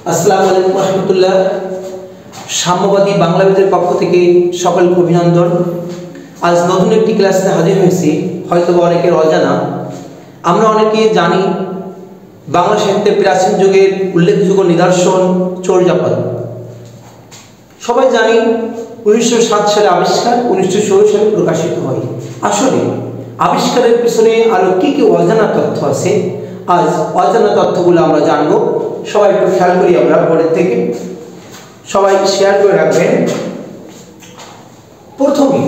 আসসালামু আলাইকুম রহমতুল্লাহ। সাম্যবাদী বাংলাদেশের পক্ষ থেকে সকলকে অভিনন্দন। আজ নতুন একটি ক্লাসে হাজির হয়েছি। হয়তো অনেকের অজানা, আমরা অনেকে জানি বাংলা সাহিত্যের প্রাচীন যুগের উল্লেখযোগ্য নিদর্শন চোরজাপাল। সবাই জানি 1907 সালে আবিষ্কার, 1916 সালে প্রকাশিত হয়। আসলে আবিষ্কারের পিছনে আরো কি কি অজানা তথ্য আছে, আজ অজানা তথ্যগুলো আমরা জানবো। সবাই একটু খেয়াল করি, আমরা বোর্ডের থেকে সবাই শেয়ার করে রাখবেন। প্রথমে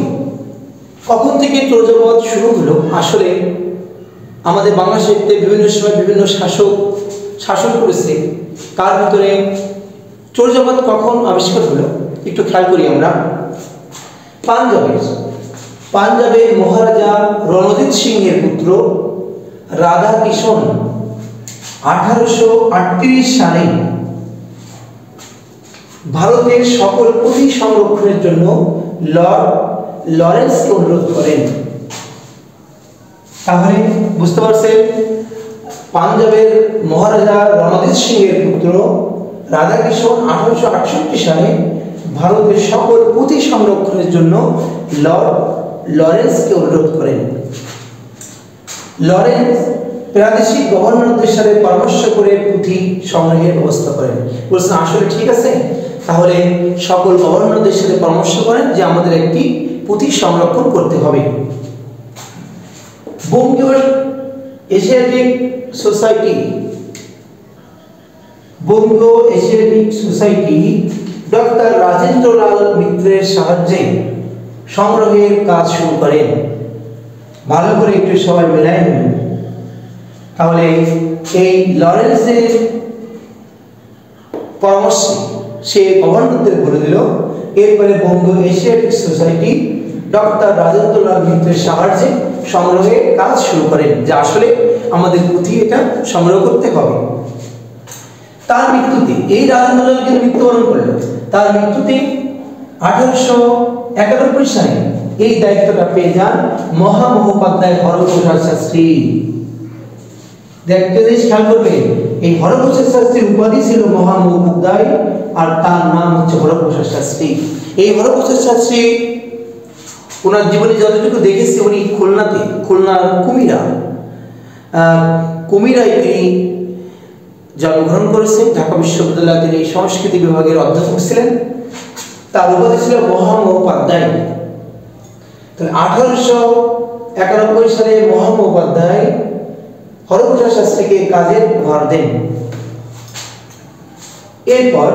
কখন থেকে চোরজাপাল শুরু হলো? আসলে আমাদের বাংলা সাহিত্যে বিভিন্ন সময় বিভিন্ন শাসন করেছে, তার ভিতরে চোরজাপাল কখন আবিষ্কার হলো একটু খেয়াল করি আমরা। পাঞ্জাবের মহারাজা রণজিৎ সিংহের পুত্র রাধা কিষণ 1838 সালে ভারতের সকল পুঁথি সংরক্ষণের জন্য লর্ড লরেন্সকে অনুরোধ করেন। তাহলে বুঝতে পারছেন, পাঞ্জাবের মহারাজা রণজিৎ সিংহের পুত্র রাধা কিষণ 1868 সালে ভারতের সকল পুঁথি সংরক্ষণের জন্য লর্ড লরেন্সকে অনুরোধ করেন। লরেন্স প্রাদেশিক গভর্নরদের সাথে পরামর্শ করে পুঁথি সংগ্রহের ব্যবস্থা করেন। বলছেন আসলে ঠিক আছে, তাহলে সকল গভর্নরদের সাথে পরামর্শ করেন যে আমাদের একটি পুঁথি সংরক্ষণ করতে হবে। বঙ্গীয় এশিয়াটিক সোসাইটি ডক্টর রাজেন্দ্রলাল মিত্রের সাহায্যে সংগ্রহের কাজ শুরু করেন। ভালো করে একটু সবাই মেলায় নেবেন। তাহলে এই লরেন্সের পরামর্শ সে গভর্নরদের বলে দিল। এরপরে বঙ্গীয় এশিয়াটিক সোসাইটি ডক্টর রাজেন্দ্রলাল মিত্রের সাহায্যে সংগ্রহের কাজ শুরু করেন, যে আসলে আমাদের পুঁথি এটা সংগ্রহ করতে হবে। তার মৃত্যুতে, এই রাজেন্দ্রলাল কিন্তু মৃত্যুবরণ করলেন, তার মৃত্যুতে 1891 সালে এই দায়িত্বটা পেয়ে যান মহামহোপাধ্যায় হরপ্রসাদ শাস্ত্রী। দেখতে খেয়াল করবে, এই হরপ্রসাদ শাস্ত্রীর উপাধি ছিল মহামহোপাধ্যায়, আর তার নাম হচ্ছে হরপ্রসাদ শাস্ত্রী। এই হরপ্রসাদ শাস্ত্রী ওনার জীবনে যতটুকু দেখেছি, উনি খুলনার কুমিরায় তিনি জন্মগ্রহণ করেছেন। ঢাকা বিশ্ববিদ্যালয়ে তিনি সংস্কৃতি বিভাগের অধ্যাপক ছিলেন। তার উপাধি ছিল মহামহোপাধ্যায়। 1891 সালে মহামহোপাধ্যায় হরপ্রসাদ শাস্ত্রীকে কাজের ভার দেন। এরপর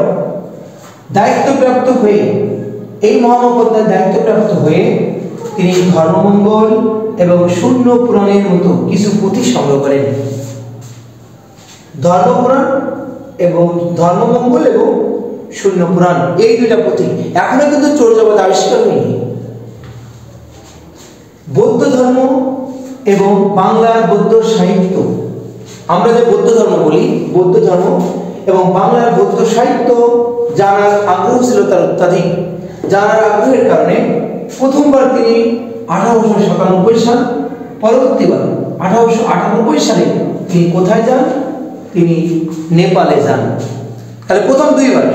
এই মহামহোপাধ্যায় দায়িত্বপ্রাপ্ত হয়ে তিনি ধর্মমঙ্গল এবং শূন্য পুরাণের মতো কিছু পুঁথি সংগ্রহ করেন। ধর্মমঙ্গল এবং শূন্য পুরাণ, এই দুইটা পুঁথি এখনো কিন্তু চোরজাপাল আবিষ্কার হয়নি। বৌদ্ধ ধর্ম এবং বাংলার বৌদ্ধ সাহিত্য, আমরা যে বৌদ্ধ ধর্ম বলি, বৌদ্ধ ধর্ম এবং বাংলার বৌদ্ধ সাহিত্য জানার আগ্রহ ছিল তার অত্যাধিক। জানার আগ্রহের কারণে প্রথমবার তিনি 1897 সাল, পরবর্তীবার 1898 সালে তিনি কোথায় যান? তিনি নেপালে যান। তাহলে প্রথম দুইবার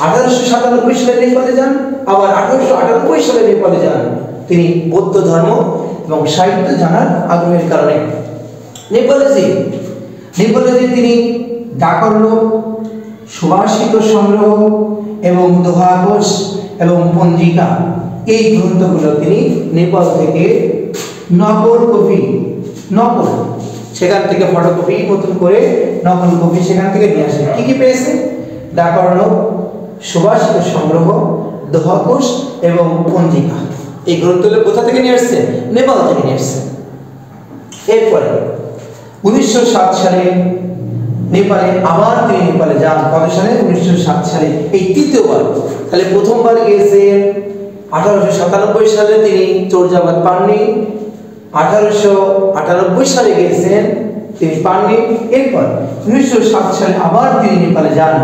1897 সালে নেপালে যান, আবার 1898 সালে নেপালে যান। তিনি বৌদ্ধ ধর্ম এবং সাহিত্য জানার আগ্রহের কারণে নেপালে যে তিনি ডাকর্ণ, সুভাষিত সংগ্রহ এবং দোহাকোষ এবং পঞ্জিকা, এই গ্রন্থগুলো তিনি নেপাল থেকে নকল সেখান থেকে ফটোকপি মতন করে নকল কপি সেখান থেকে নিয়ে আসেন। কি কি পেয়েছে? ডাকর্ণ, সুভাষিত সংগ্রহ, দোহাকোষ এবং পঞ্জিকা। এই গ্রন্থগুলো কোথা থেকে নিয়ে আসছে? নেপাল থেকে নিয়ে আসছে। এরপরে 1907 সালে আবার তিনি নেপালে যান। কত সালে? 1907 সালে, এই তৃতীয়বার। তাহলে প্রথমবার গিয়েছেন 1897 সালে, তিনি চোরজাপাল পাননি। 1898 সালে গিয়েছেন, তিনি পাননি। এরপর 1907 সালে আবার তিনি নেপালে যান।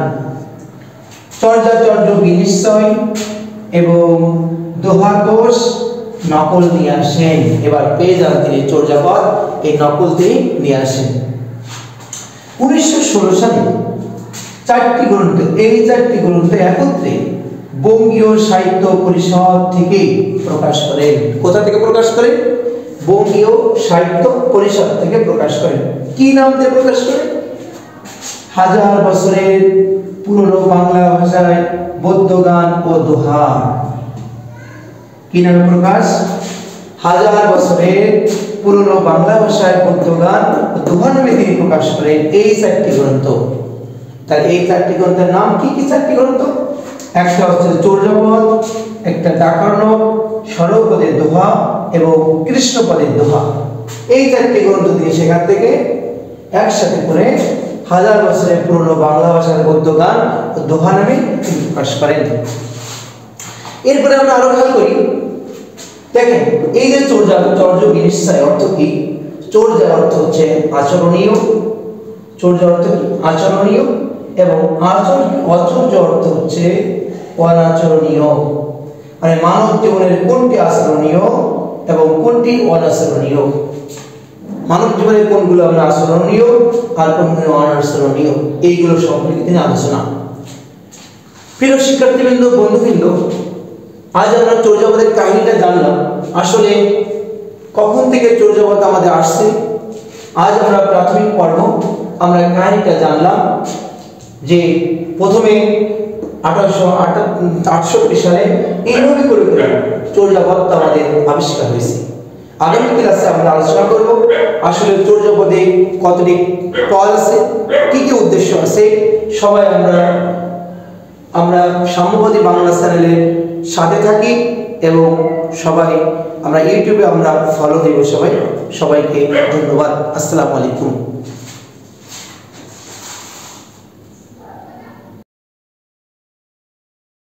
চর্যাচর্য বিনিশ্চয় এবং দোহাকোষ নকল নিয়ে আসেন। এবার পেয়ে যান তিনি চোরজাপাল, এই নকল তিনি নিয়ে আসেন। 1916 সালে চারটি গ্রন্থ, এই চারটি গ্রন্থ একত্রে বঙ্গীয় সাহিত্য পরিষদ থেকে প্রকাশ করেন। কোথা থেকে প্রকাশ করেন? বঙ্গীয় সাহিত্য পরিষদ থেকে প্রকাশ করেন। কি নাম দিয়ে প্রকাশ করেন? হাজার বছরের পুরনো বাংলা ভাষায় বৌদ্ধ গান ও দোহা। কি নামে প্রকাশ? হাজার বছরের পুরনো বাংলা ভাষায় বৌদ্ধ গান ও দোহা নামে তিনি প্রকাশ করেন এই চারটি গ্রন্থ। তার এই চারটি গ্রন্থের নাম কি কি? চারটি গ্রন্থ, একটা হচ্ছে চর্যাপদ, একটা ডাকার্ণব, সরপদের দোহা এবং কৃষ্ণপদের দোহা। এই চারটি গ্রন্থ দিয়ে সেখান থেকে একসাথে করে হাজার বছরের পুরনো বাংলা ভাষার বৌদ্ধ গান ও দোহা নামে তিনি প্রকাশ করেন। এরপরে আমরা আরো খেয়াল করি, দেখেন এই যে চর্য বিনিশ্চয় অর্থ কি? চর্যার অর্থ হচ্ছে আচরণীয়, চর্য অর্থ কি? আচরণীয়, এবং অচর্য অর্থ হচ্ছে অনাচরণীয়। মানে মানব জীবনের কোনটি আচরণীয় এবং কোনটি অনাচরণীয়, মানব জীবনের কোনগুলো আমরা আচরণীয় আর কোনগুলো অনাচরণীয়, এইগুলো সম্পর্কে তিনি আলোচনা। প্রিয় শিক্ষার্থীবৃন্দ, বন্ধুবৃন্দ, আজ আমরা চর্যাপদের কাহিনীটা জানলাম। আসলে কখন থেকে চর্যাপদ আমাদের আসছে? আজ আমরা প্রাথমিক পর্ব আমরা কাহিনীটা জানলাম যে প্রথমে 1868 সালে এইভাবে করে চর্যাপদ আমাদের আবিষ্কার হয়েছে। আগামী ক্লাসে আমরা আলোচনা করব আসলে চর্যাপদে কতটি পদ আছে, কি কি উদ্দেশ্য আছে। সবাই আমরা সাম্যবাদী বাংলা চ্যানেলের সাথে থাকি এবং সবাই আমরা ইউটিউবে আমরা ফলো দেব। সবাইকে ধন্যবাদ। আসসালামু আলাইকুম।